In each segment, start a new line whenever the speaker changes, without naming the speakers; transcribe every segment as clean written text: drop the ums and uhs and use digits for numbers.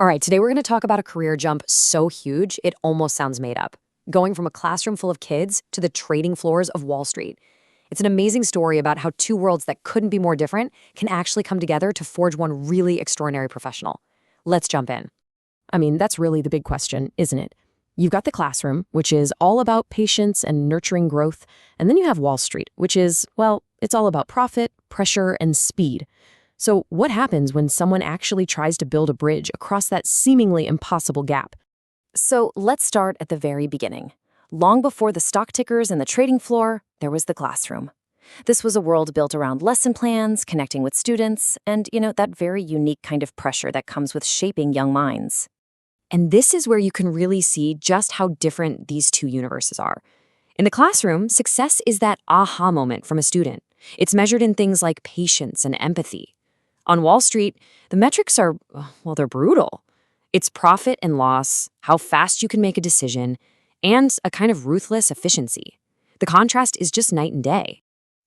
All right, today we're going to talk about a career jump so huge it almost sounds made up. Going from a classroom full of kids to the trading floors of Wall Street. It's an amazing story about how two worlds that couldn't be more different can actually come together to forge one really extraordinary professional. Let's jump in. I mean, that's really the big question, isn't it? You've got the classroom, which is all about patience and nurturing growth, and then you have Wall Street, which is, well, it's all about profit, pressure, and speed. So what happens when someone actually tries to build a bridge across that seemingly impossible gap? So let's start at the very beginning. Long before the stock tickers and the trading floor, there was the classroom. This was a world built around lesson plans, connecting with students, and, that very unique kind of pressure that comes with shaping young minds. And this is where you can really see just how different these two universes are. In the classroom, success is that aha moment from a student. It's measured in things like patience and empathy. On Wall Street, the metrics are, well, they're brutal. It's profit and loss, how fast you can make a decision, and a kind of ruthless efficiency. The contrast is just night and day.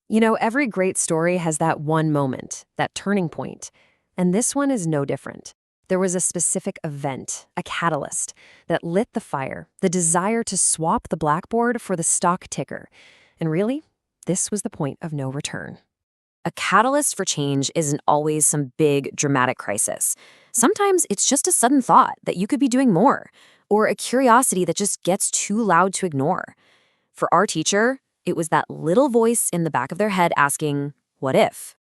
Every great story has that one moment, that turning point, and this one is no different. There was a specific event, a catalyst, that lit the fire, the desire to swap the blackboard for the stock ticker. And really, this was the point of no return. A catalyst for change isn't always some big, dramatic crisis. Sometimes it's just a sudden thought that you could be doing more, or a curiosity that just gets too loud to ignore. For our teacher, it was that little voice in the back of their head asking, what if?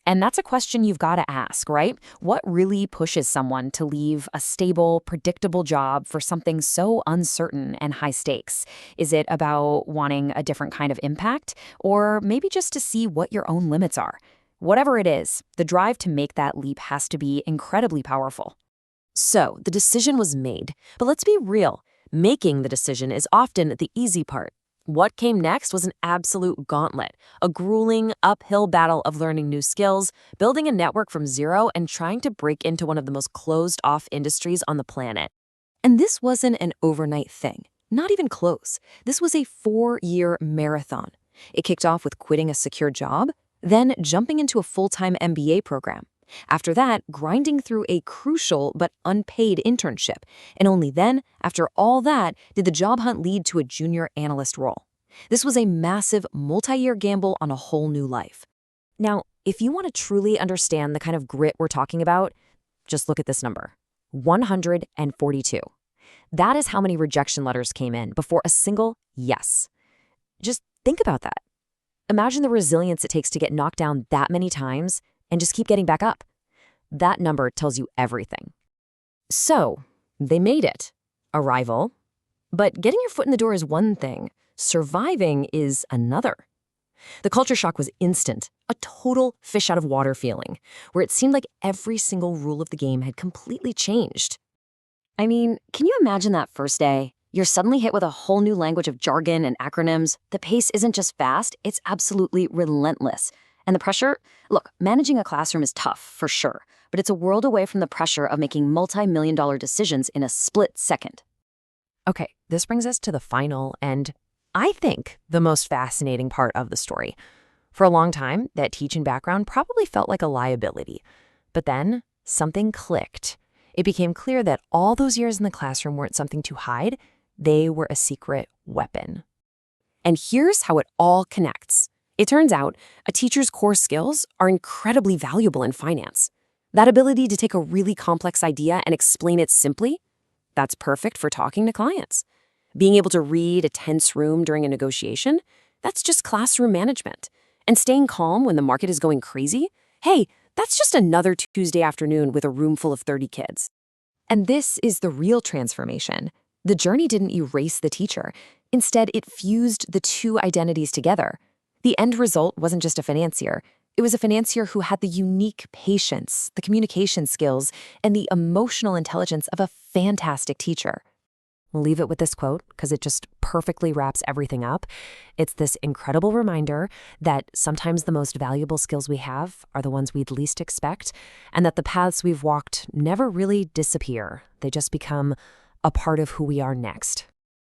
And that's a question you've got to ask, right? What really pushes someone to leave a stable, predictable job for something so uncertain and high stakes? Is it about wanting a different kind of impact? Or maybe just to see what your own limits are? Whatever it is, the drive to make that leap has to be incredibly powerful. So, the decision was made. But let's be real. Making the decision is often the easy part. What came next was an absolute gauntlet, a grueling, uphill battle of learning new skills, building a network from zero, and trying to break into one of the most closed-off industries on the planet. And this wasn't an overnight thing. Not even close. This was a 4-year marathon. It kicked off with quitting a secure job, then jumping into a full-time MBA program. After that, grinding through a crucial but unpaid internship. And only then, after all that, did the job hunt lead to a junior analyst role. This was a massive, multi-year gamble on a whole new life. Now, if you want to truly understand the kind of grit we're talking about, just look at this number. 142. That is how many rejection letters came in before a single yes. Just think about that. Imagine the resilience it takes to get knocked down that many times and just keep getting back up. That number tells you everything. So, they made it. Arrival. But getting your foot in the door is one thing. Surviving is another. The culture shock was instant, a total fish out of water feeling, where it seemed like every single rule of the game had completely changed. I mean, can you imagine that first day? You're suddenly hit with a whole new language of jargon and acronyms. The pace isn't just fast, it's absolutely relentless. And the pressure? Look, managing a classroom is tough, for sure, but it's a world away from the pressure of making multi-million-dollar decisions in a split second. Okay, this brings us to the final and, I think, the most fascinating part of the story. For a long time, that teaching background probably felt like a liability. But then, something clicked. It became clear that all those years in the classroom weren't something to hide. They were a secret weapon. And here's how it all connects. It turns out, a teacher's core skills are incredibly valuable in finance. That ability to take a really complex idea and explain it simply, that's perfect for talking to clients. Being able to read a tense room during a negotiation, that's just classroom management. And staying calm when the market is going crazy, hey, that's just another Tuesday afternoon with a room full of 30 kids. And this is the real transformation. The journey didn't erase the teacher. Instead, it fused the two identities together. The end result wasn't just a financier. It was a financier who had the unique patience, the communication skills, and the emotional intelligence of a fantastic teacher. We'll leave it with this quote because it just perfectly wraps everything up. It's this incredible reminder that sometimes the most valuable skills we have are the ones we'd least expect, and that the paths we've walked never really disappear. They just become a part of who we are next.